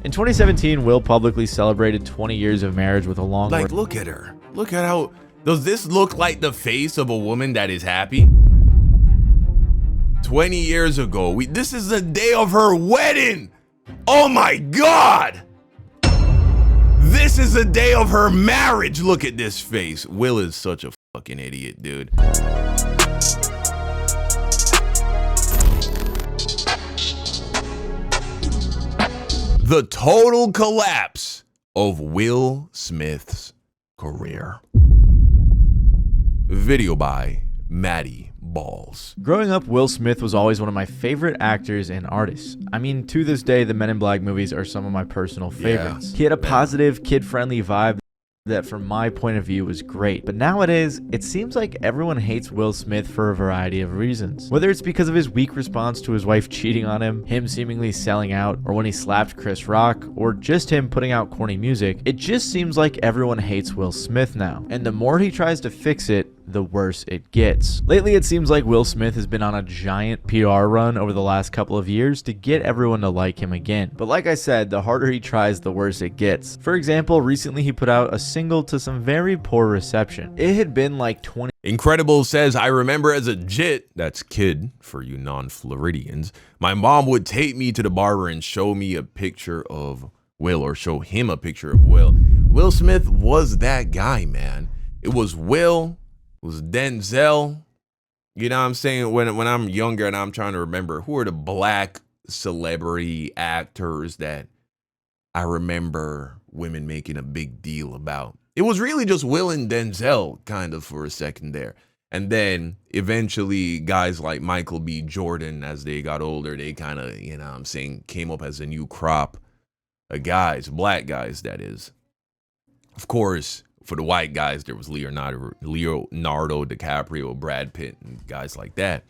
In 2017, Will publicly celebrated 20 years of marriage with a long... Like, look at her. Look at how... Does this look like the face of a woman that is happy? 20 years ago, this is the day of her wedding. Oh my God. This is the day of her marriage. Look at this face. Will is such a fucking idiot, dude. The total collapse of Will Smith's career. Video by Maddie Balls. Growing up, Will Smith was always one of my favorite actors and artists. I mean, to this day, the Men in Black movies are some of my personal favorites. He had a positive, kid-friendly vibe that from my point of view was great. But nowadays, it seems like everyone hates Will Smith for a variety of reasons. Whether it's because of his weak response to his wife cheating on him seemingly selling out, or when he slapped Chris Rock, or just him putting out corny music, it just seems like everyone hates Will Smith now. And the more he tries to fix it, the worse it gets. Lately, it seems like Will Smith has been on a giant PR run over the last couple of years to get everyone to like him again. But like I said, the harder he tries, the worse it gets. For example, recently he put out a single to some very poor reception. It had been like 20... Incredible says, I remember as a jit, that's kid for you non-Floridians, my mom would take me to the barber and show me a picture of Will, or show him a picture of Will. Will Smith was that guy, man. It was Will, it was Denzel. You know what I'm saying? When I'm younger and I'm trying to remember who are the black celebrity actors that I remember women making a big deal about. It was really just Will and Denzel kind of for a second there. And then eventually guys like Michael B. Jordan, as they got older, they kind of, you know what I'm saying, came up as a new crop of guys, black guys, that is. Of course, for the white guys, there was Leonardo DiCaprio, Brad Pitt, and guys like that.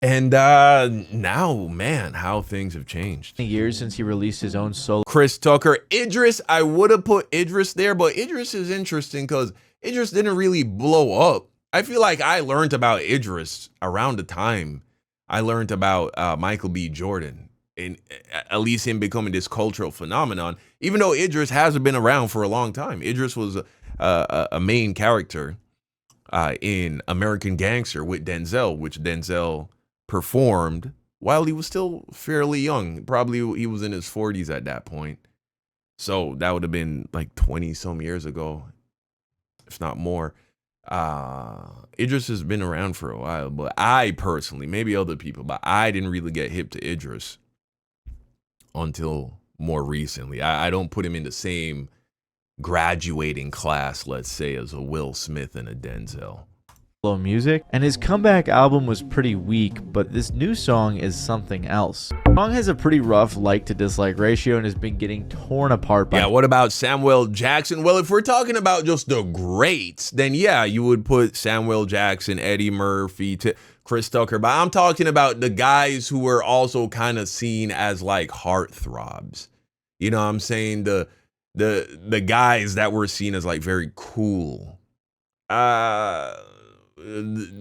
And now, man, how things have changed. Years since he released his own solo. Chris Tucker. Idris, I would have put Idris there, but Idris is interesting because Idris didn't really blow up. I feel like I learned about Idris around the time I learned about Michael B. Jordan, and at least him becoming this cultural phenomenon, even though Idris hasn't been around for a long time. Idris was a main character in American Gangster with Denzel, which Denzel performed while he was still fairly young. Probably he was in his 40s at that point. So that would have been like 20 some years ago, if not more. Idris has been around for a while, but I personally, maybe other people, but I didn't really get hip to Idris until more recently. I don't put him in the same graduating class, let's say, as a Will Smith and a Denzel. Music, and his comeback album was pretty weak, but this new song is something else. The song has a pretty rough like to dislike ratio and has been getting torn apart by... Yeah, what about Samuel Jackson? Well, if we're talking about just the greats, then yeah, you would put Samuel Jackson, Eddie Murphy, Chris Tucker, but I'm talking about the guys who were also kind of seen as like heartthrobs. You know what I'm saying? The guys that were seen as like very cool.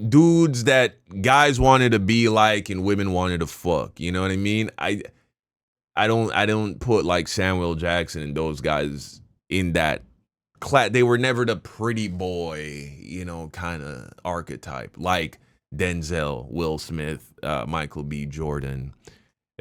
Dudes that guys wanted to be like and women wanted to fuck, you know what I mean? I don't put like Samuel Jackson and those guys in that class. They were never the pretty boy, you know, kind of archetype like Denzel, Will Smith, Michael B. Jordan,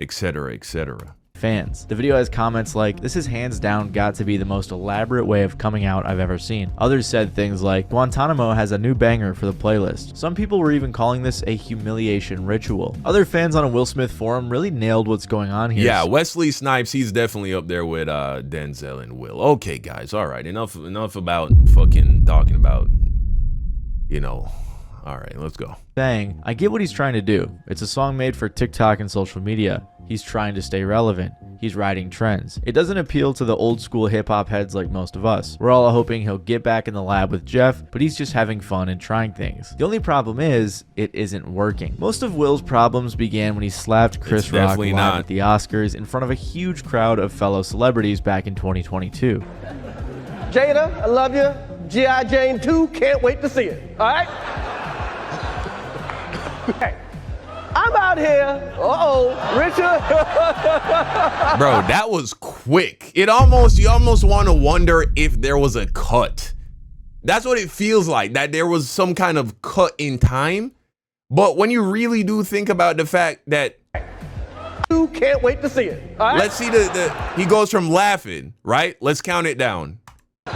etc., etc. Fans. The video has comments like, "This is hands down got to be the most elaborate way of coming out I've ever seen." Others said things like, "Guantanamo has a new banger for the playlist." Some people were even calling this a humiliation ritual. Other fans on a Will Smith forum really nailed what's going on here. Yeah, Wesley Snipes, he's definitely up there with Denzel and Will. Okay, guys, all right, enough about fucking talking about, you know. All right, let's go. Saying, I get what he's trying to do. It's a song made for TikTok and social media. He's trying to stay relevant. He's riding trends. It doesn't appeal to the old school hip hop heads like most of us. We're all hoping he'll get back in the lab with Jeff, but he's just having fun and trying things. The only problem is, it isn't working. Most of Will's problems began when he slapped Chris Rock live at the Oscars in front of a huge crowd of fellow celebrities back in 2022. Jada, I love you. G.I. Jane 2, can't wait to see it. All right? Hey, I I'm out here. Richard. Bro, that was quick. You almost want to wonder if there was a cut. That's what it feels like, that there was some kind of cut in time. But when you really do think about the fact that You can't wait to see it. All right? let's see he goes from laughing, right? Let's count it down. I'm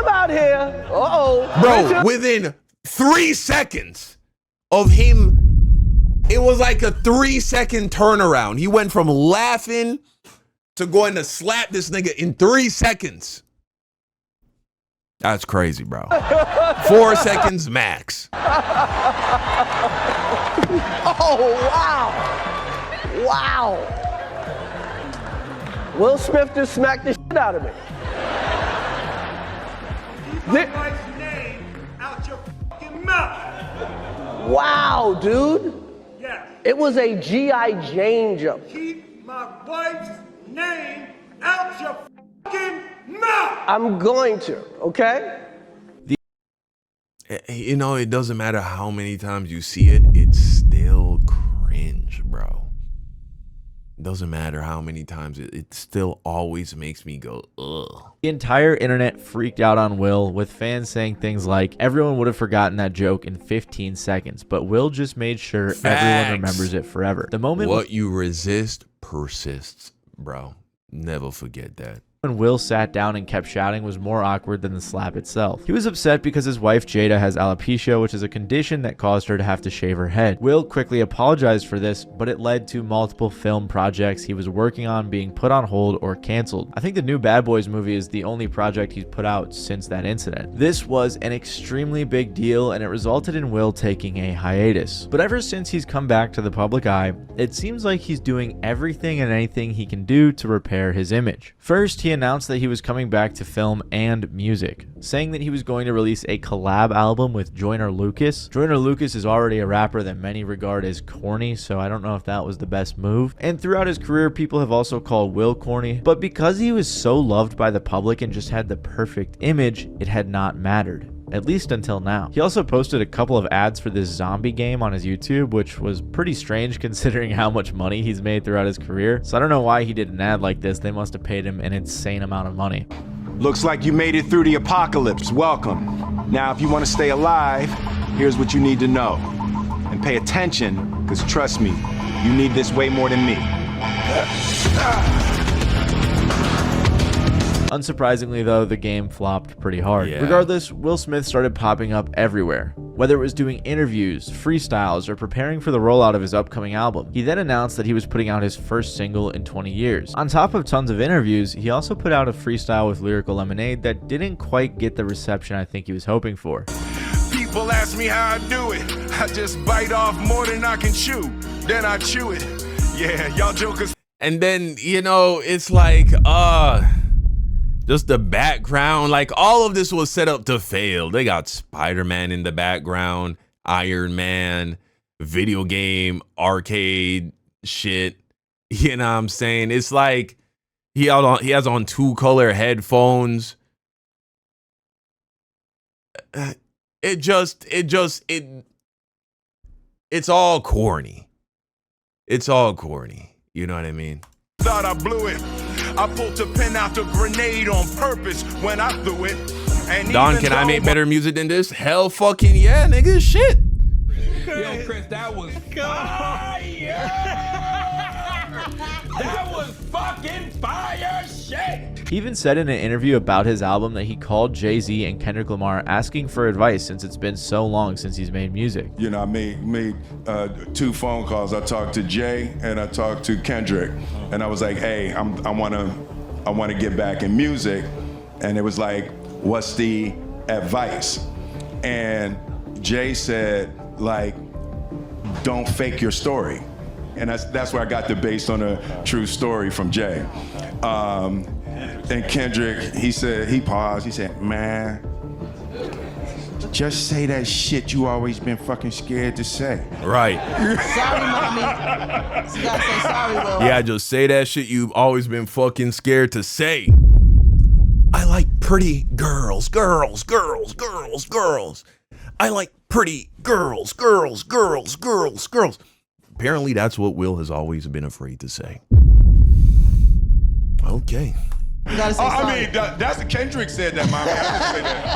out here. Bro, Richard. within 3 seconds of him, it was like a 3-second turnaround. He went from laughing to going to slap this nigga in 3 seconds. That's crazy, bro. 4 seconds max. Oh, wow. Wow. Will Smith just smacked the shit out of me. Keep my wife's name out your fucking mouth. Wow, dude. Yes. It was a G.I. Jane jump. Keep my wife's name out your fucking mouth. I'm going to, okay? You know, it doesn't matter how many times you see it, it's still cringe, bro. It doesn't matter how many times, it still always makes me go, ugh. The entire internet freaked out on Will, with fans saying things like, everyone would have forgotten that joke in 15 seconds, but Will just made sure everyone remembers it forever. The moment what you resist persists, bro. Never forget that. when Will sat down and kept shouting was more awkward than the slap itself. He was upset because his wife Jada has alopecia, which is a condition that caused her to have to shave her head. Will quickly apologized for this, but it led to multiple film projects he was working on being put on hold or canceled. I think the new Bad Boys movie is the only project he's put out since that incident. This was an extremely big deal, and it resulted in Will taking a hiatus. But ever since he's come back to the public eye, it seems like he's doing everything and anything he can do to repair his image. First, he announced that he was coming back to film and music, saying that he was going to release a collab album with Joyner Lucas. Joyner Lucas is already a rapper that many regard as corny, so I don't know if that was the best move. And throughout his career, people have also called Will corny, but because he was so loved by the public and just had the perfect image, it had not mattered. At least until now. He also posted a couple of ads for this zombie game on his YouTube, which was pretty strange considering how much money he's made throughout his career. So I don't know why he did an ad like this. They must have paid him an insane amount of money. Looks like you made it through the apocalypse. Welcome. Now, if you want to stay alive, here's what you need to know. And pay attention, because trust me, you need this way more than me. Unsurprisingly though, the game flopped pretty hard. Yeah. Regardless, Will Smith started popping up everywhere, whether it was doing interviews, freestyles, or preparing for the rollout of his upcoming album. He then announced that he was putting out his first single in 20 years. On top of tons of interviews, he also put out a freestyle with Lyrical Lemonade that didn't quite get the reception I think he was hoping for. People ask me how I do it. I just bite off more than I can chew. Then I chew it. Yeah, y'all jokers. And then, you know, it's like, just the background, like all of this was set up to fail. They got Spider-Man in the background, Iron Man, video game, arcade shit. You know what I'm saying? It's like he has on 2-color headphones. It's all corny. It's all corny. You know what I mean? Thought I blew it. I pulled the pin out the grenade on purpose when I threw it. And Don, even can I though make better music than this? Hell fucking yeah, nigga. Shit. Yo, Chris, that was fire! That was fucking fire shit! He even said in an interview about his album that he called Jay-Z and Kendrick Lamar asking for advice since it's been so long since he's made music. You know, I made 2 phone calls. I talked to Jay and I talked to Kendrick, and I was like, "Hey, I want to get back in music," and it was like, "What's the advice?" And Jay said, like, "Don't fake your story," and that's where I got the based on a true story from Jay. And Kendrick, he paused. He said, "Man, just say that shit you always been fucking scared to say." Right. Sorry, mommy. You gotta say sorry, Will. Yeah, just say that shit you've always been fucking scared to say. I like pretty girls, girls, girls, girls, girls. I like pretty girls, girls, girls, girls, girls. Apparently, that's what Will has always been afraid to say. Okay. You gotta say sorry. I mean, that's Kendrick said that, mommy. I didn't say that.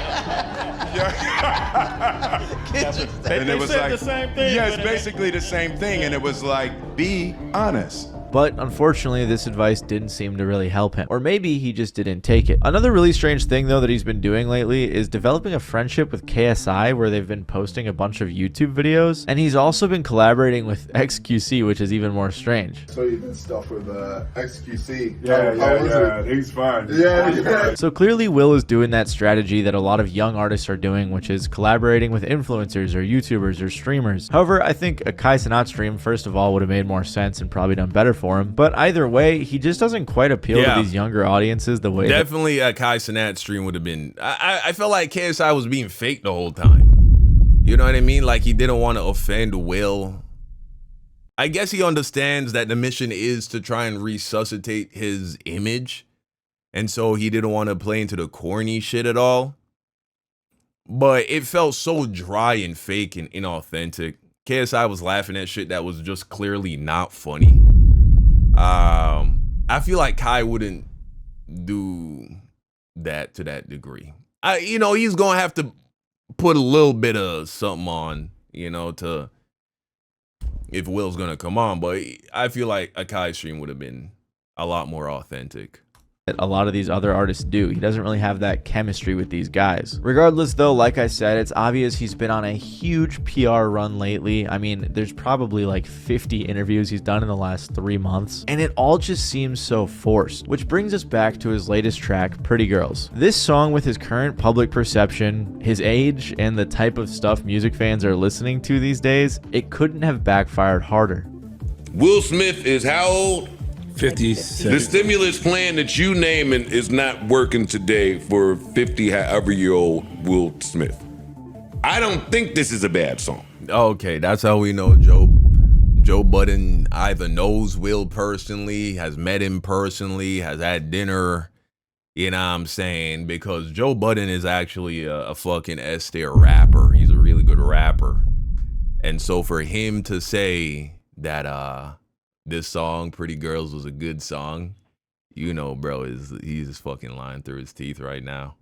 Yeah. And it was said like the same thing. Yeah, it's basically the same thing, and it was like, be honest. But unfortunately, this advice didn't seem to really help him. Or maybe he just didn't take it. Another really strange thing, though, that he's been doing lately is developing a friendship with KSI, where they've been posting a bunch of YouTube videos. And he's also been collaborating with XQC, which is even more strange. So you've been stuff with XQC. Yeah, he's fine. Yeah. So clearly, Will is doing that strategy that a lot of young artists are doing, which is collaborating with influencers or YouTubers or streamers. However, I think a Kai Cenat stream, first of all, would have made more sense and probably done better for him. But either way, he just doesn't quite appeal to these younger audiences the way definitely a Kai Cenat stream would have been. I felt like KSI was being fake the whole time. You know what I mean? Like he didn't want to offend Will. I guess he understands that the mission is to try and resuscitate his image. And so he didn't want to play into the corny shit at all. But it felt so dry and fake and inauthentic. KSI was laughing at shit that was just clearly not funny. I feel like Kai wouldn't do that to that degree. He's gonna have to put a little bit of something on, to if Will's gonna come on. But I feel like a Kai stream would have been a lot more authentic. a lot of these other artists do. He doesn't really have that chemistry with these guys. Regardless though, like I said, it's obvious he's been on a huge PR run lately. I mean, there's probably like 50 interviews he's done in the last 3 months, and it all just seems so forced, which brings us back to his latest track, Pretty Girls. This song, with his current public perception, his age, and the type of stuff music fans are listening to these days, it couldn't have backfired harder. Will Smith is how old? 57. The stimulus plan that you naming is not working today for 50-however-year-old Will Smith. I don't think this is a bad song. Okay, that's how we know Joe Budden either knows Will personally, has met him personally, has had dinner, you know what I'm saying? Because Joe Budden is actually a fucking S-tier rapper. He's a really good rapper. And so for him to say that this song, Pretty Girls, was a good song, you know, bro, he's fucking lying through his teeth right now.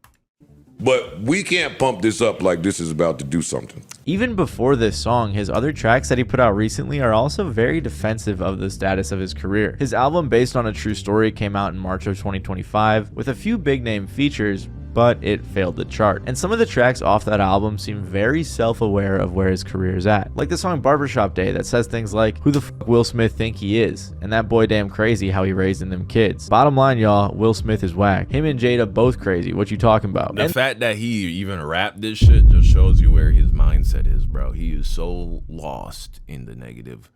But we can't pump this up like this is about to do something. Even before this song, his other tracks that he put out recently are also very defensive of the status of his career. His album, Based on a True Story, came out in March of 2025 with a few big name features, but it failed to chart. And some of the tracks off that album seem very self-aware of where his career is at. Like the song Barbershop Day that says things like, who the fuck Will Smith think he is? And that boy damn crazy how he raising them kids. Bottom line, y'all, Will Smith is whack. Him and Jada both crazy. What you talking about? The fact that he even rapped this shit just shows you where his mindset is, bro. He is so lost in the negative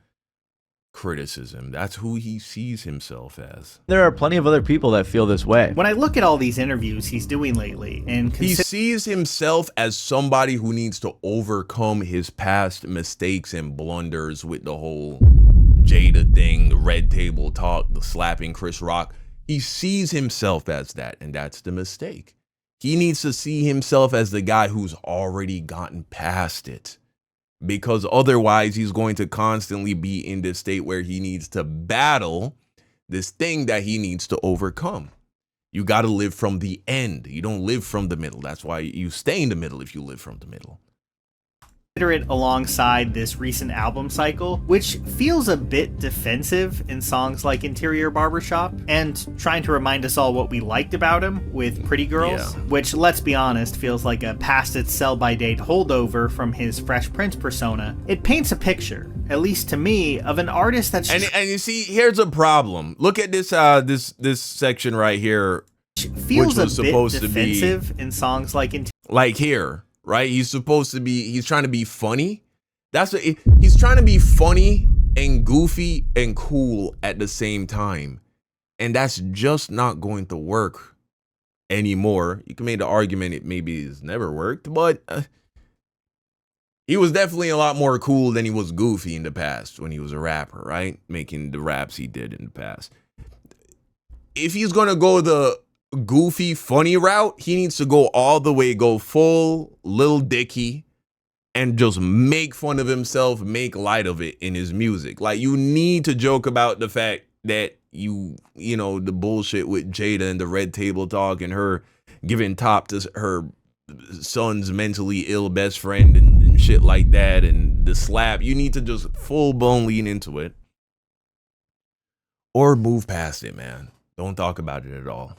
criticism. That's who he sees himself as. There are plenty of other people that feel this way. When I look at all these interviews he's doing lately, and he sees himself as somebody who needs to overcome his past mistakes and blunders with the whole Jada thing, the red table talk, the slapping Chris Rock. He sees himself as that, and that's the mistake. He needs to see himself as the guy who's already gotten past it. Because otherwise he's going to constantly be in this state where he needs to battle this thing that he needs to overcome. You got to live from the end. You don't live from the middle. That's why you stay in the middle if you live from the middle. Consider it alongside this recent album cycle, which feels a bit defensive in songs like Interior Barbershop, and trying to remind us all what we liked about him with Pretty Girls, which, let's be honest, feels like a past its sell-by-date holdover from his Fresh Prince persona. It paints a picture, at least to me, of an artist that's and you see, here's a problem. Look at this this section right here, feels a bit defensive in songs like here. Right? He's trying to be funny. He's trying to be funny and goofy and cool at the same time. And that's just not going to work anymore. You can make the argument it maybe has never worked, but he was definitely a lot more cool than he was goofy in the past when he was a rapper, right? Making the raps he did in the past. If he's going to go the goofy funny route, he needs to go all the way, go full Lil Dicky, and just make fun of himself, make light of it in his music. Like, you need to joke about the fact that you know, the bullshit with Jada and the red table talk and her giving top to her son's mentally ill best friend and shit like that, and the slap. You need to just full-blown lean into it. Or move past it, man. Don't talk about it at all.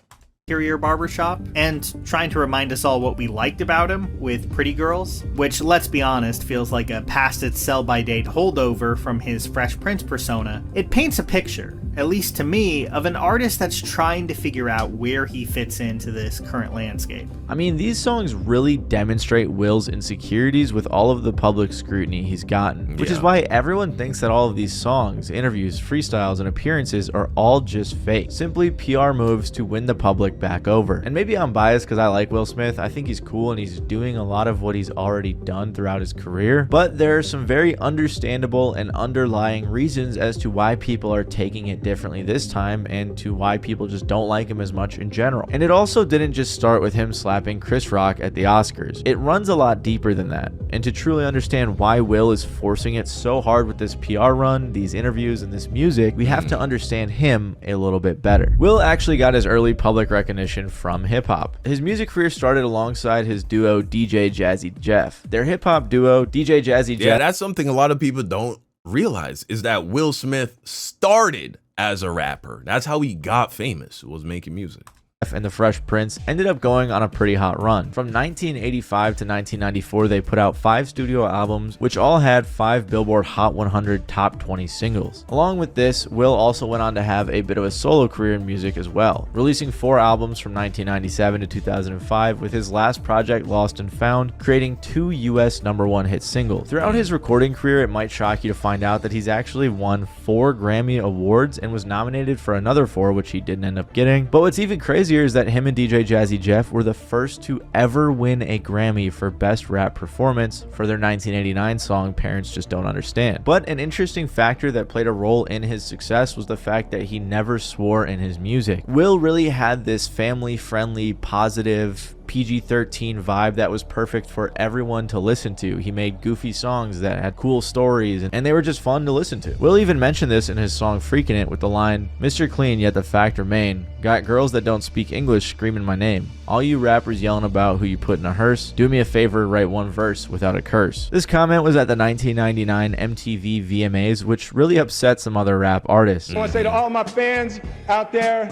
Interior barbershop, and trying to remind us all what we liked about him with Pretty Girls, which, let's be honest, feels like a past its sell-by date holdover from his Fresh Prince persona. It paints a picture, at least to me, of an artist that's trying to figure out where he fits into this current landscape. I mean, these songs really demonstrate Will's insecurities with all of the public scrutiny he's gotten, which is why everyone thinks that all of these songs, interviews, freestyles, and appearances are all just fake. Simply PR moves to win the public back over. And maybe I'm biased because I like Will Smith. I think he's cool and he's doing a lot of what he's already done throughout his career, but there are some very understandable and underlying reasons as to why people are taking it differently this time and to why people just don't like him as much in general. And it also didn't just start with him slapping Chris Rock at the Oscars. It runs a lot deeper than that. And to truly understand why Will is forcing it so hard with this PR run, these interviews, and this music, we have to understand him a little bit better. Will actually got his early public recognition from hip-hop. His music career started alongside his duo DJ Jazzy Jeff. Their hip-hop duo, DJ Jazzy Jeff. Yeah, that's something a lot of people don't realize, is that Will Smith started as a rapper. That's how he got famous, was making music. And the Fresh Prince ended up going on a pretty hot run. From 1985 to 1994, they put out 5 studio albums, which all had 5 Billboard Hot 100 Top 20 singles. Along with this, Will also went on to have a bit of a solo career in music as well, releasing 4 albums from 1997 to 2005, with his last project, Lost and Found, creating 2 US #1 hit singles. Throughout his recording career, it might shock you to find out that he's actually won 4 Grammy Awards and was nominated for another 4, which he didn't end up getting. But what's even crazier is that him and DJ Jazzy Jeff were the first to ever win a Grammy for Best Rap Performance for their 1989 song Parents Just Don't Understand. But an interesting factor that played a role in his success was the fact that he never swore in his music. Will really had this family-friendly, positive, PG-13 vibe that was perfect for everyone to listen to. He made goofy songs that had cool stories, and they were just fun to listen to. Will even mentioned this in his song Freakin' It with the line, "Mr. Clean, yet the fact remain. Got girls that don't speak English screaming my name. All you rappers yelling about who you put in a hearse, do me a favor, write one verse without a curse." This comment was at the 1999 MTV VMAs, which really upset some other rap artists. I want to say to all my fans out there,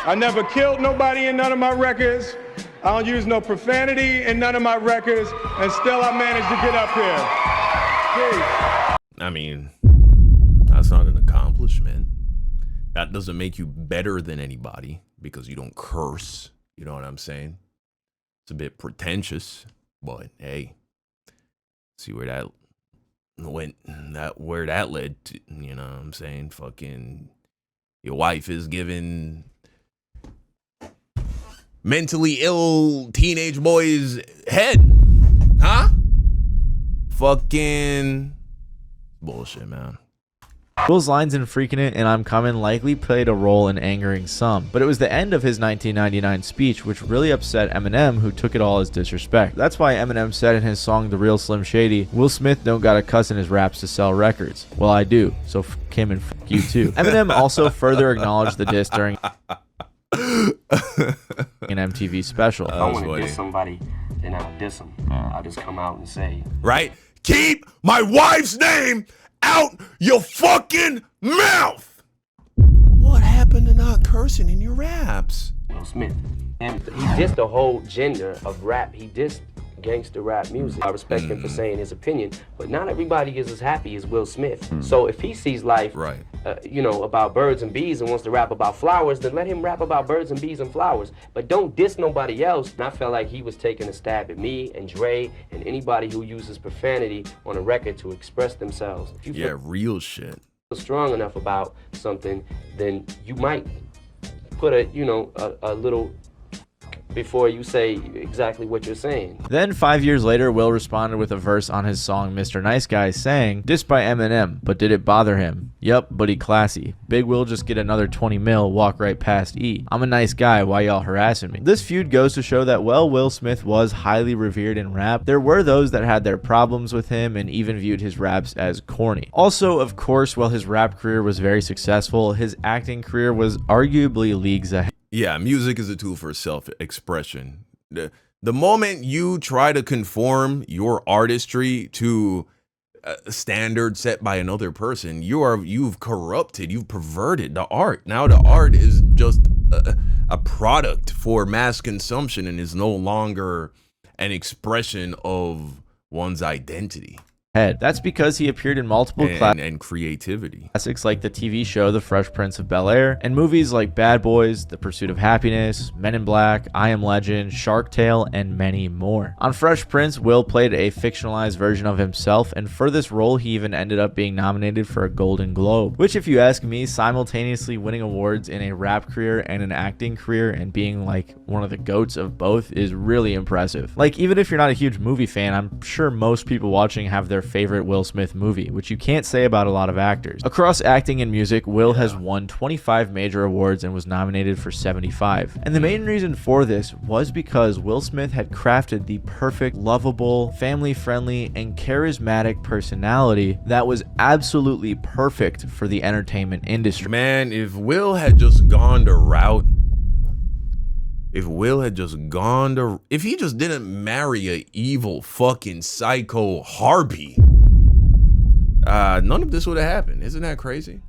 I never killed nobody in none of my records. I don't use no profanity in none of my records, and still I managed to get up here. Peace. I mean, that's not an accomplishment. That doesn't make you better than anybody because you don't curse. You know what I'm saying? It's a bit pretentious, but hey, see where that went, where that led to. You know what I'm saying? Fucking your wife is giving mentally ill teenage boys head, huh? Fucking bullshit, man. Will's lines in Freakin' It and I'm Comin' likely played a role in angering some, but it was the end of his 1999 speech which really upset Eminem, who took it all as disrespect. That's why Eminem said in his song The Real Slim Shady, "Will Smith don't gotta cuss in his raps to sell records." Well, I do, so f him and f you too. Eminem also further acknowledged the diss during an MTV special. If I want to diss somebody, then I'll diss them. I'll just come out and say, right? Keep my wife's name out your fucking mouth. What happened to not cursing in your raps? Will Smith. And he dissed the whole gender of rap. He dissed gangster rap music. I respect him for saying his opinion, but not everybody is as happy as Will Smith. So if he sees life, you know, about birds and bees and wants to rap about flowers, then let him rap about birds and bees and flowers. But don't diss nobody else. And I felt like he was taking a stab at me and Dre and anybody who uses profanity on a record to express themselves. If you real shit. Feel strong enough about something, then you might put a, you know, a little before you say exactly what you're saying. Then 5 years later, Will responded with a verse on his song Mr. Nice Guy saying, "Dissed by Eminem, but did it bother him? Yup, but he classy. Big Will just get another 20 mil, walk right past E. I'm a nice guy, why y'all harassing me?" This feud goes to show that while Will Smith was highly revered in rap, there were those that had their problems with him and even viewed his raps as corny. Also, of course, while his rap career was very successful, his acting career was arguably leagues ahead. Yeah, music is a tool for self-expression. The moment you try to conform your artistry to a standard set by another person, you've corrupted, you've perverted the art. Now the art is just a product for mass consumption and is no longer an expression of one's identity. That's because he appeared in multiple and creativity classics like the TV show The Fresh Prince of Bel-Air, and movies like Bad Boys, The Pursuit of Happiness, Men in Black, I Am Legend, Shark Tale, and many more. On Fresh Prince, Will played a fictionalized version of himself, and for this role he even ended up being nominated for a Golden Globe, which, if you ask me, simultaneously winning awards in a rap career and an acting career and being like one of the GOATs of both is really impressive. Like, even if you're not a huge movie fan, I'm sure most people watching have their favorite Will Smith movie, which you can't say about a lot of actors. Across acting and music, Will has won 25 major awards and was nominated for 75. And the main reason for this was because Will Smith had crafted the perfect, lovable, family-friendly, and charismatic personality that was absolutely perfect for the entertainment industry. Man, if Will had just gone the route, if he just didn't marry a evil fucking psycho harpy, none of this would have happened. Isn't that crazy?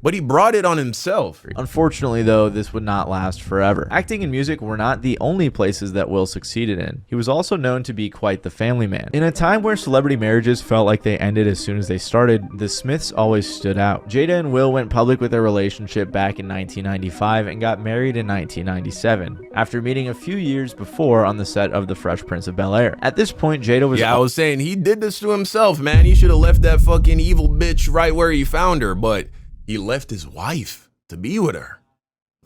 But he brought it on himself. Unfortunately, though, this would not last forever. Acting and music were not the only places that Will succeeded in. He was also known to be quite the family man. In a time where celebrity marriages felt like they ended as soon as they started, the Smiths always stood out. Jada and Will went public with their relationship back in 1995 and got married in 1997, after meeting a few years before on the set of The Fresh Prince of Bel-Air. At this point, Jada was... Yeah, I was saying, he did this to himself, man. He should have left that fucking evil bitch right where he found her, but he left his wife to be with her.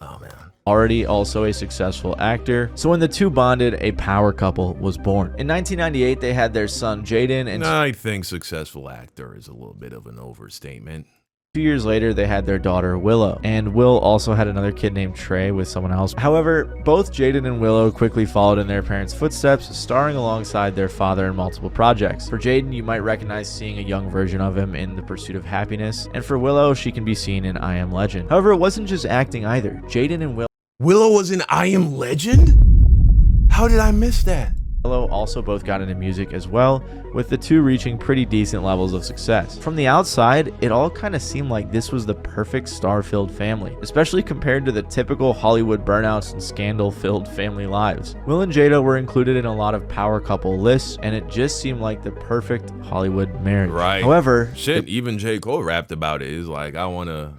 Oh, man. Already also a successful actor, so when the two bonded, a power couple was born. In 1998, they had their son Jaden, and I think successful actor is a little bit of an overstatement. 2 years later, they had their daughter Willow, and Will also had another kid named Trey with someone else. However, both Jaden and Willow quickly followed in their parents' footsteps, starring alongside their father in multiple projects. For Jaden, you might recognize seeing a young version of him in The Pursuit of Happiness, and for Willow, she can be seen in I Am Legend. However, it wasn't just acting either. Jaden and Willow was in I Am Legend? How did I miss that? Willow also both got into music as well, with the two reaching pretty decent levels of success. From the outside, it all kind of seemed like this was the perfect star-filled family, especially compared to the typical Hollywood burnouts and scandal-filled family lives. Will and Jada were included in a lot of power couple lists, and it just seemed like the perfect Hollywood marriage. Right. However, even J. Cole rapped about it. He's like, I want a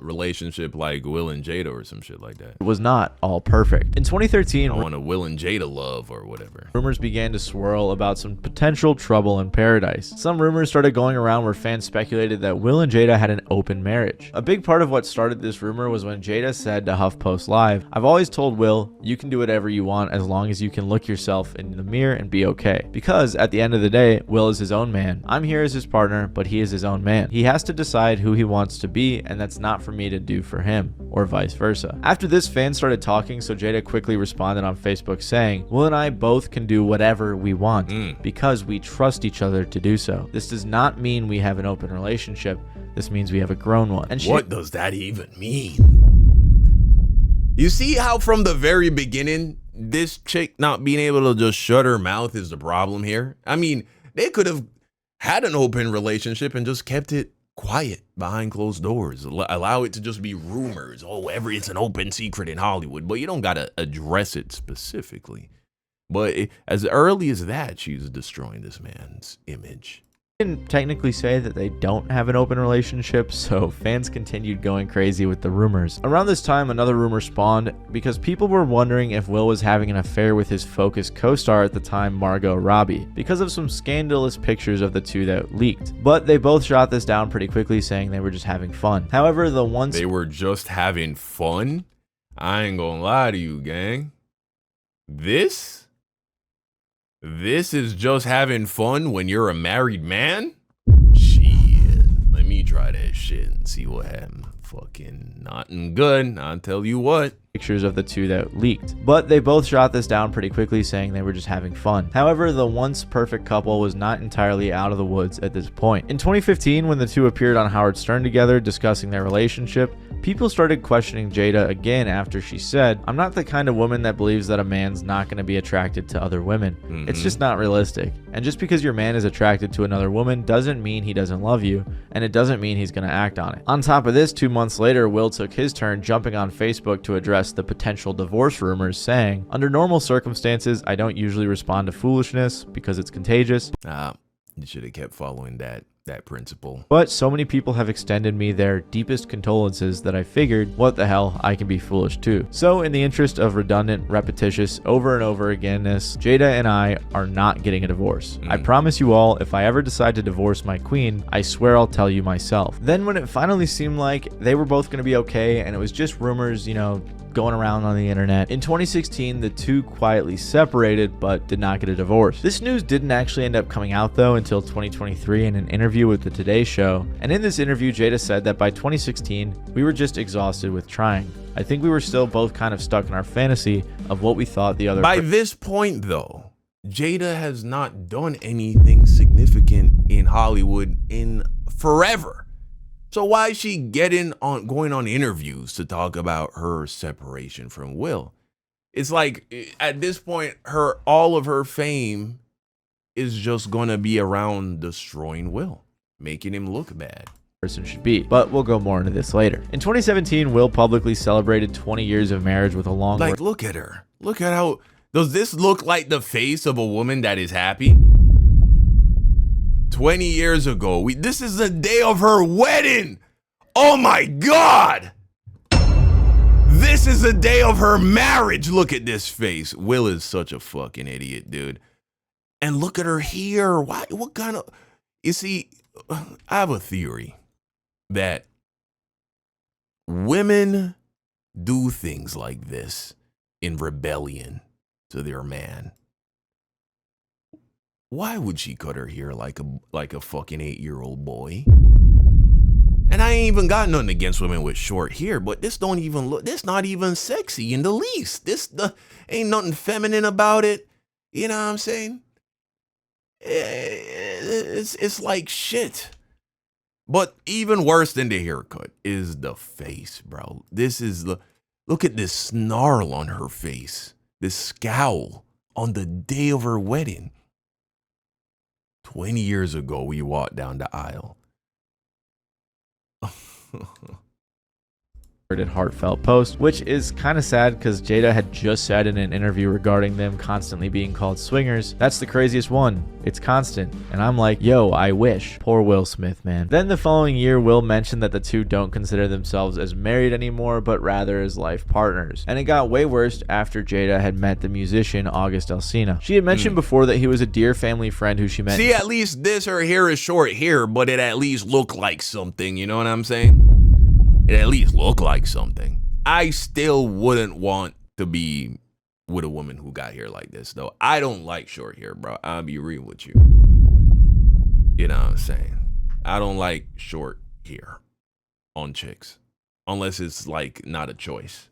relationship like Will and Jada or some shit like that. It was not all perfect. In 2013, I want a Will and Jada love or whatever. Rumors began to swirl about some potential trouble in paradise. Some rumors started going around where fans speculated that Will and Jada had an open marriage. A big part of what started this rumor was when Jada said to HuffPost Live, "I've always told Will, you can do whatever you want as long as you can look yourself in the mirror and be okay. Because at the end of the day, Will is his own man. I'm here as his partner, but he is his own man. He has to decide who he wants to be, and that's not for me to do for him, or vice versa." After this, fans started talking, so Jada quickly responded on Facebook saying, "Will and I both can do whatever we want because we trust each other to do so. This does not mean we have an open relationship. This means we have a grown one." And what does that even mean? You see how from the very beginning, this chick not being able to just shut her mouth is the problem here? I mean, they could have had an open relationship and just kept it quiet behind closed doors. Allow it to just be rumors. Oh, it's an open secret in Hollywood, but you don't got to address it specifically. But as early as that, she's destroying this man's image. Can technically say that they don't have an open relationship, so fans continued going crazy with the rumors. Around this time, another rumor spawned because people were wondering if Will was having an affair with his Focus co-star at the time, Margot Robbie, because of some scandalous pictures of the two that leaked. But they both shot this down pretty quickly, saying they were just having fun. However, they were just having fun? I ain't gonna lie to you, gang. This is just having fun when you're a married man? Shit. Let me try that shit and see what happens. Fucking nothing good, I'll tell you what. Pictures of the two that leaked, but they both shot this down pretty quickly, saying they were just having fun. However, the once perfect couple was not entirely out of the woods at this point. In 2015, when the two appeared on Howard Stern together discussing their relationship, people started questioning Jada again after she said, "I'm not the kind of woman that believes that a man's not going to be attracted to other women. It's just not realistic. And just because your man is attracted to another woman doesn't mean he doesn't love you, and it doesn't mean he's going to act on it." On top of this, 2 months later, Will took his turn jumping on Facebook to address the potential divorce rumors, saying, "Under normal circumstances, I don't usually respond to foolishness because it's contagious." You should have kept following that principle. But so many people have extended me their deepest condolences that I figured, what the hell, I can be foolish too. So in the interest of redundant, repetitious, over and over againness, Jada and I are not getting a divorce. I promise you all, if I ever decide to divorce my queen, I swear I'll tell you myself. Then when it finally seemed like they were both going to be okay and it was just rumors, you know, going around on the internet, in 2016 the two quietly separated but did not get a divorce. This news didn't actually end up coming out though until 2023 in an interview with the Today Show, and in this interview Jada said that by 2016 we were just exhausted with trying. I think we were still both kind of stuck in our fantasy of what we thought the other By this point though, Jada has not done anything significant in Hollywood in forever. So why is she going on interviews to talk about her separation from Will? It's like at this point, all of her fame is just gonna be around destroying Will, making him look bad. Person should be, but we'll go more into this later. In 2017, Will publicly celebrated 20 years of marriage with a long. Like, look at her. Look at how. Does this look like the face of a woman that is happy? 20 years ago, this is the day of her wedding. Oh my God. This is the day of her marriage. Look at this face. Will is such a fucking idiot, dude. And look at her here. What kind of, you see, I have a theory that women do things like this in rebellion to their man. Why would she cut her hair like a fucking 8-year-old boy? And I ain't even got nothing against women with short hair, but this not even sexy in the least. Ain't nothing feminine about it. You know what I'm saying? It's like shit. But even worse than the haircut is the face, bro. Look at this snarl on her face. This scowl on the day of her wedding. 20 years ago, we walked down the aisle. Heartfelt post, which is kind of sad because Jada had just said in an interview regarding them constantly being called swingers, "That's the craziest one. It's constant." And I'm like, yo, I wish. Poor Will Smith, man. Then the following year, Will mentioned that the two don't consider themselves as married anymore, but rather as life partners. And it got way worse after Jada had met the musician August Alsina. She had mentioned before that he was a dear family friend who she met. See, at least her hair is short hair, but it at least looked like something. You know what I'm saying? It at least look like something. I still wouldn't want to be with a woman who got hair like this, though. I don't like short hair, bro. I'll be real with you. You know what I'm saying? I don't like short hair on chicks, unless it's like not a choice.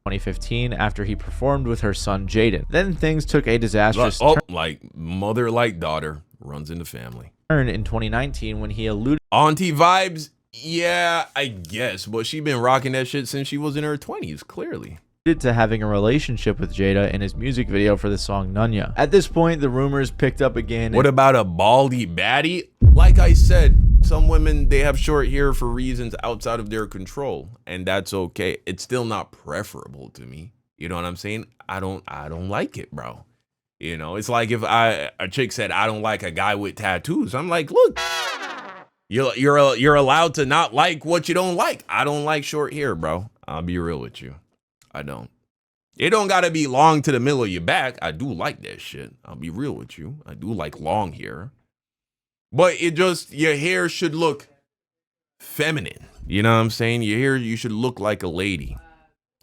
2015, after he performed with her son Jaden. Then things took a disastrous turn. Like mother, like daughter, runs in the family. In 2019, when he alluded auntie vibes. Yeah, I guess, but she been rocking that shit since she was in her 20s, clearly. To having a relationship with Jada in his music video for the song Nunya. At this point, the rumors picked up again. What about a baldy baddie? Like I said, some women, they have short hair for reasons outside of their control, and that's okay. It's still not preferable to me. You know what I'm saying? I don't like it, bro. You know, it's like if a chick said, "I don't like a guy with tattoos." I'm like, look. You're allowed to not like what you don't like. I don't like short hair, bro. I'll be real with you. I don't. It don't gotta be long to the middle of your back. I do like that shit. I'll be real with you. I do like long hair. But your hair should look feminine. You know what I'm saying? Your hair, you should look like a lady.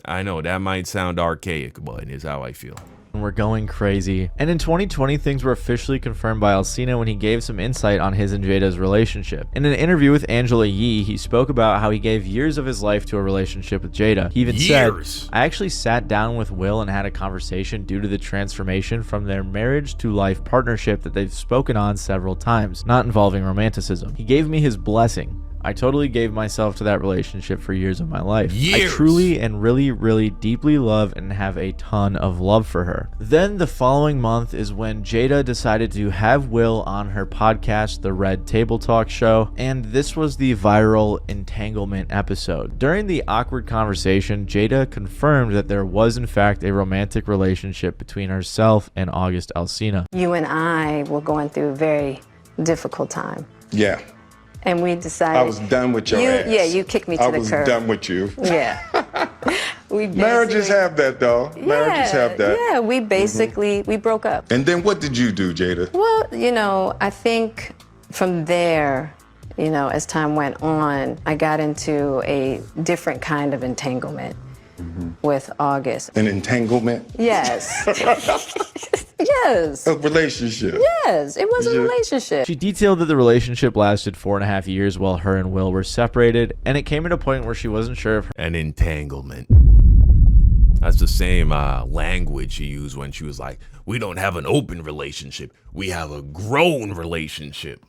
I know that might sound archaic, but it's how I feel. were going crazy. And in 2020, things were officially confirmed by Alsina when he gave some insight on his and Jada's relationship. In an interview with Angela Yee, he spoke about how he gave years of his life to a relationship with Jada. He even said, "I actually sat down with Will and had a conversation due to the transformation from their marriage to life partnership that they've spoken on several times, not involving romanticism. He gave me his blessing. I totally gave myself to that relationship for years of my life. I truly and really deeply love and have a ton of love for her." Then the following month is when Jada decided to have Will on her podcast, The Red Table Talk Show, and this was the viral entanglement episode. During the awkward conversation, Jada confirmed that there was in fact a romantic relationship between herself and August Alsina. You and I were going through a very difficult time. Yeah. And we decided... I was done with your ass. Yeah, you kicked me to the curb. I was done with you. Yeah. Marriages have that, though. Marriages have that. Yeah, we basically, we broke up. And then what did you do, Jada? Well, you know, I think from there, you know, as time went on, I got into a different kind of entanglement with August. An entanglement? Yes. Yes. A relationship. Yes, it was a relationship. She detailed that the relationship lasted 4.5 years while her and Will were separated, and it came at a point where she wasn't sure if an entanglement. That's the same language she used when she was like, "We don't have an open relationship. We have a grown relationship."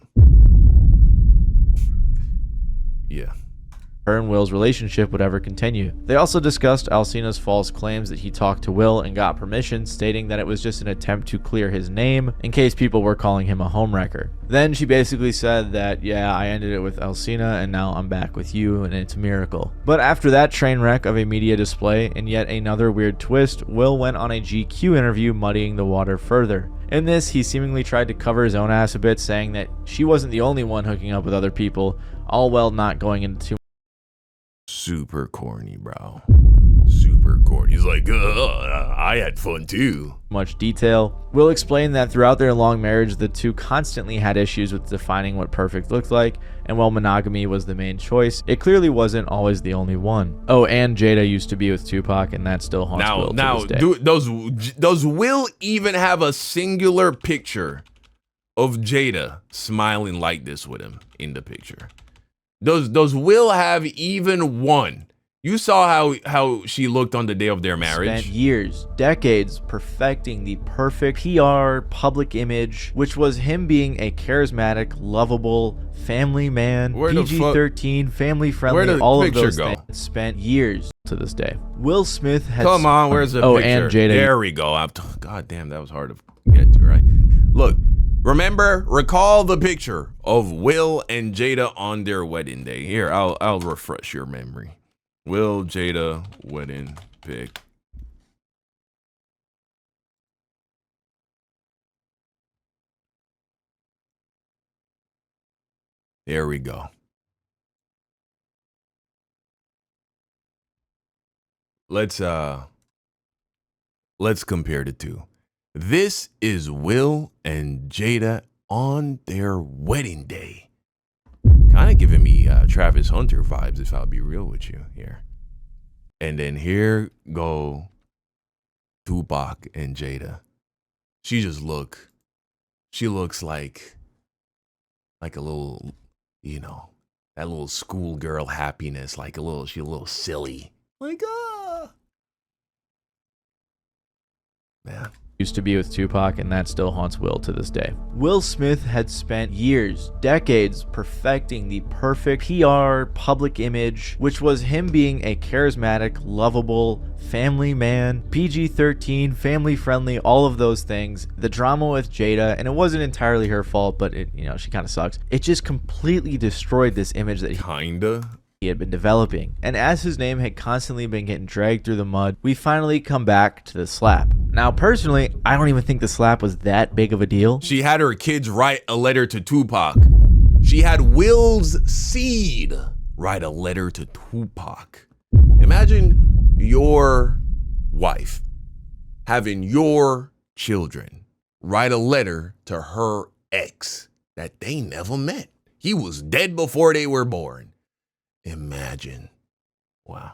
Yeah. her and Will's relationship would ever continue. They also discussed Alsina's false claims that he talked to Will and got permission, stating that it was just an attempt to clear his name in case people were calling him a homewrecker. Then she basically said that, yeah, I ended it with Alsina and now I'm back with you and it's a miracle. But after that train wreck of a media display and yet another weird twist, Will went on a GQ interview muddying the water further. In this, he seemingly tried to cover his own ass a bit, saying that she wasn't the only one hooking up with other people, all while not going into too super corny, bro. Super corny. He's like, I had fun too. much detail. Will explained that throughout their long marriage, the two constantly had issues with defining what perfect looked like, and while monogamy was the main choice, it clearly wasn't always the only one. Oh, and Jada used to be with Tupac, and that still haunts Will to this day. Does Will even have a singular picture of Jada smiling like this with him in the picture? Does Will have even one? You saw how she looked on the day of their marriage. Spent years, decades perfecting the perfect PR public image, which was him being a charismatic, lovable, family man, PG-13, family friendly, all of those things. Spent years to this day. Will Smith has... Come on, where's the picture? And Jada. There we go. God damn, that was hard to get to, right? Look. Recall the picture of Will and Jada on their wedding day. Here, I'll refresh your memory. Will, Jada, wedding pic. There we go. Let's compare the two. This is Will and Jada on their wedding day. Kind of giving me Travis Hunter vibes, if I'll be real with you here. And then here go Tupac and Jada. She looks like a little, you know, that little schoolgirl happiness, she's a little silly. Like, man. Used to be with Tupac, and that still haunts Will to this day. Will Smith had spent years, decades perfecting the perfect PR public image, which was him being a charismatic, lovable, family man, PG-13, family friendly, all of those things. The drama with Jada, and it wasn't entirely her fault, but it, you know, she kind of sucks. It just completely destroyed this image that he had been developing. And as his name had constantly been getting dragged through the mud, we finally come back to the slap. Now, personally, I don't even think the slap was that big of a deal. She had her kids write a letter to Tupac. She had Will's seed write a letter to Tupac. Imagine your wife having your children write a letter to her ex that they never met. He was dead before they were born. Imagine. Wow.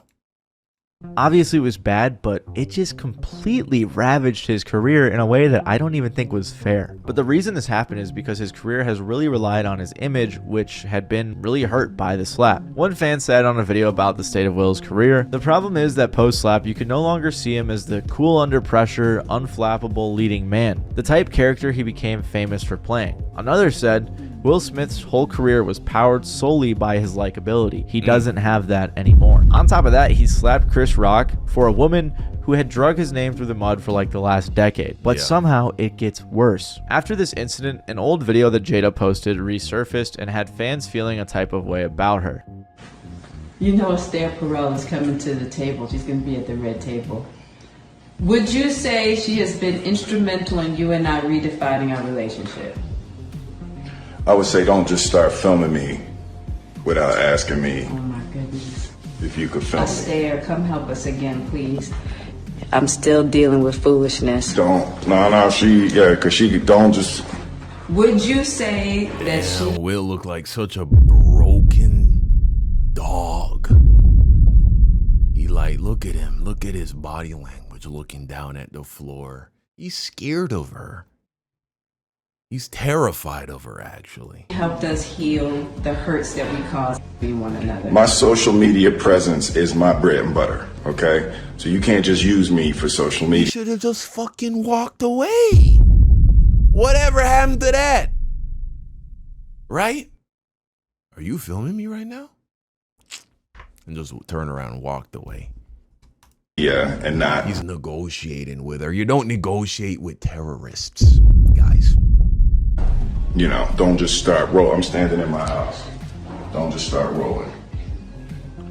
Obviously it was bad, but it just completely ravaged his career in a way that I don't even think was fair. But the reason this happened is because his career has really relied on his image, which had been really hurt by the slap. One fan said on a video about the state of Will's career, "The problem is that post-slap you can no longer see him as the cool under pressure, unflappable leading man, the type character he became famous for playing." Another said, "Will Smith's whole career was powered solely by his likability. He doesn't have that anymore." On top of that, he slapped Chris Rock for a woman who had drug his name through the mud for like the last decade. But somehow it gets worse. After this incident, an old video that Jada posted resurfaced and had fans feeling a type of way about her. You know Esther Perel is coming to the table. She's going to be at the red table. Would you say she has been instrumental in you and I redefining our relationship? I would say don't just start filming me without asking me Oh my goodness. if you could film me. Esther, come help us again, please. I'm still dealing with foolishness. No, because she don't just... Would you say that she... Will look like such a broken dog. He like, look at him. Look at his body language looking down at the floor. He's scared of her. He's terrified of her, actually. helped us heal the hurts that we caused one another? My social media presence is my bread and butter, okay? So you can't just use me for social media. You should have just fucking walked away. Whatever happened to that? Right? Are you filming me right now? And just turn around and walked away. Yeah, and not... He's negotiating with her. You don't negotiate with terrorists, guys. You know, don't just start rolling. I'm standing in my house. Don't just start rolling.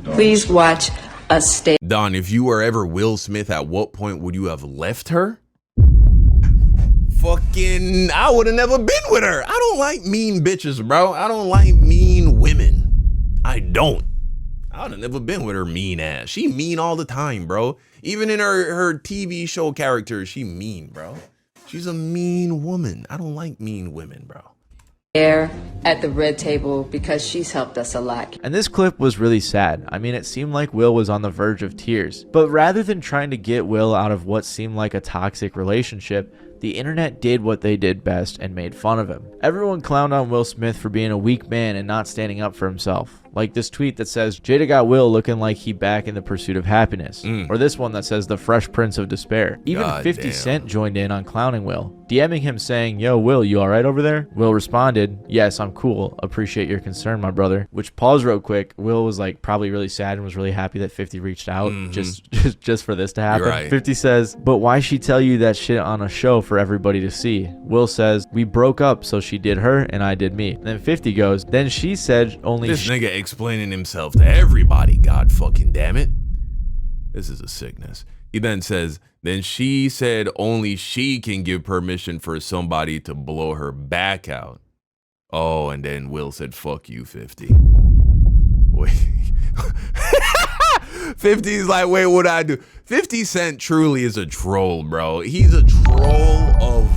Please watch us stay. Don, if you were ever Will Smith, at what point would you have left her? Fucking, I would have never been with her. I don't like mean bitches, bro. I don't like mean women. I don't. I would have never been with her mean ass. She mean all the time, bro. Even in her TV show character, she mean, bro. She's a mean woman. I don't like mean women, bro. There at the red table because she's helped us a lot. And this clip was really sad. I mean, it seemed like Will was on the verge of tears. But rather than trying to get Will out of what seemed like a toxic relationship, the internet did what they did best and made fun of him. Everyone clowned on Will Smith for being a weak man and not standing up for himself. Like this tweet that says, "Jada got Will looking like he back in the pursuit of happiness." Or this one that says, "The Fresh Prince of Despair." Even God 50 damn. Cent joined in on clowning Will, DMing him saying, "Yo, Will, you alright over there?" Will responded, "Yes, I'm cool. Appreciate your concern, my brother." Which, pause real quick, Will was like probably really sad and was really happy that 50 reached out just for this to happen. You're right. 50 says, "But why she tell you that shit on a show for everybody to see?" Will says, "We broke up, so she did her and I did me." And then 50 goes, "Then she said only This nigga explaining himself to everybody, god fucking damn it. This is a sickness. He then says, then she said only she can give permission for somebody to blow her back out. Oh, and then Will said, fuck you, 50. Wait. 50's like, wait, what'd I do? 50 Cent truly is a troll, bro. He's a troll of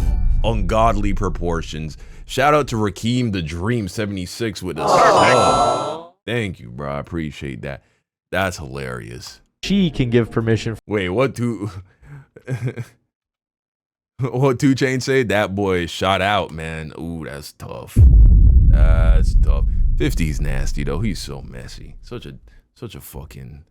ungodly proportions. Shout out to Rakeem the Dream 76 with us. Thank you, bro. I appreciate that. That's hilarious. She can give permission. Wait, what two Chainz say? That boy shot out, man. Ooh, that's tough. That's tough. 50's nasty though. He's so messy. Such a fucking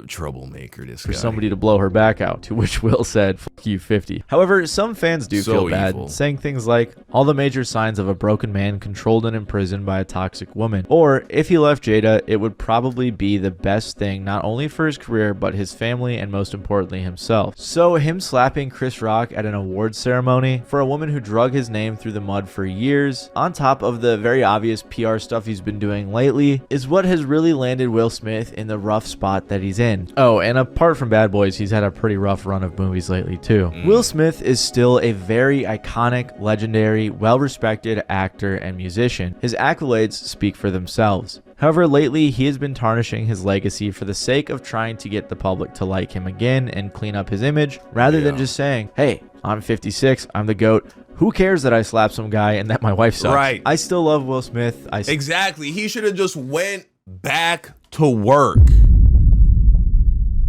troublemaker, this for guy. somebody to blow her back out, to which Will said, "Fuck you, 50. However, some fans do So feel bad, evil. saying things like, "All the major signs of a broken man controlled and imprisoned by a toxic woman." Or, "If he left Jada, it would probably be the best thing not only for his career, but his family and most importantly himself." So him slapping Chris Rock at an awards ceremony for a woman who drug his name through the mud for years, on top of the very obvious PR stuff he's been doing lately, is what has really landed Will Smith in the rough spot that he's in. Oh, and apart from Bad Boys, he's had a pretty rough run of movies lately too. Will Smith is still a very iconic, legendary, well-respected actor and musician. His accolades speak for themselves. However, lately he has been tarnishing his legacy for the sake of trying to get the public to like him again and clean up his image, rather than just saying, "Hey, I'm 56, I'm the GOAT. Who cares that I slapped some guy and that my wife sucks?" Right. I still love Will Smith. Exactly. He should have just went back to work.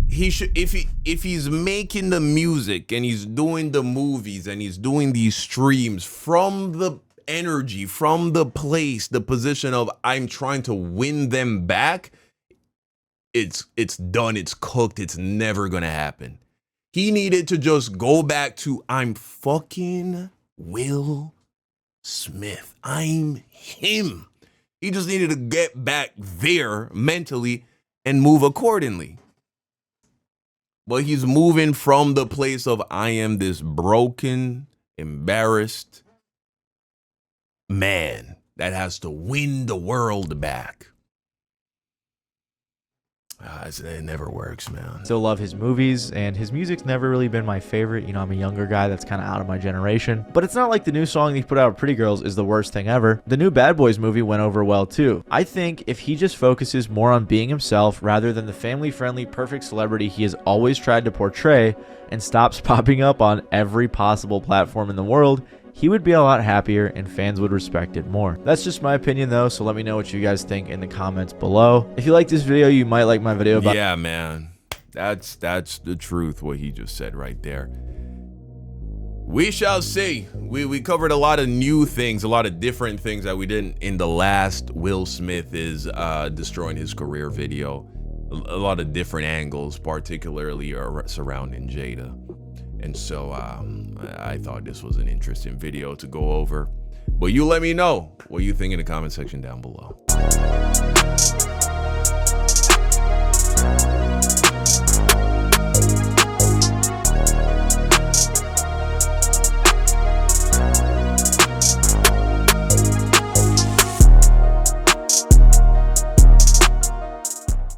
he should, if he's making the music and he's doing the movies and he's doing these streams from the energy, from the place, the position of I'm trying to win them back, it's done, it's cooked, it's never gonna happen. He needed to just go back to I'm fucking Will Smith. I'm him. He just needed to get back there mentally and move accordingly. But he's moving from the place of I am this broken, embarrassed man that has to win the world back. It never works, man. Still love his movies, and his music's never really been my favorite. You know, I'm a younger guy that's kind of out of my generation. But it's not like the new song he put out with Pretty Girls is the worst thing ever. The new Bad Boys movie went over well too. I think if he just focuses more on being himself rather than the family-friendly, perfect celebrity he has always tried to portray and stops popping up on every possible platform in the world, he would be a lot happier and fans would respect it more. That's just my opinion though, so let me know what you guys think in the comments below. If you like this video, you might like my video about— Yeah, man. That's the truth, what he just said right there. We shall see. We covered a lot of new things, a lot of different things that we didn't in the last Will Smith is destroying his career video. A lot of different angles, particularly surrounding Jada. And so I thought this was an interesting video to go over. But you let me know what you think in the comment section down below.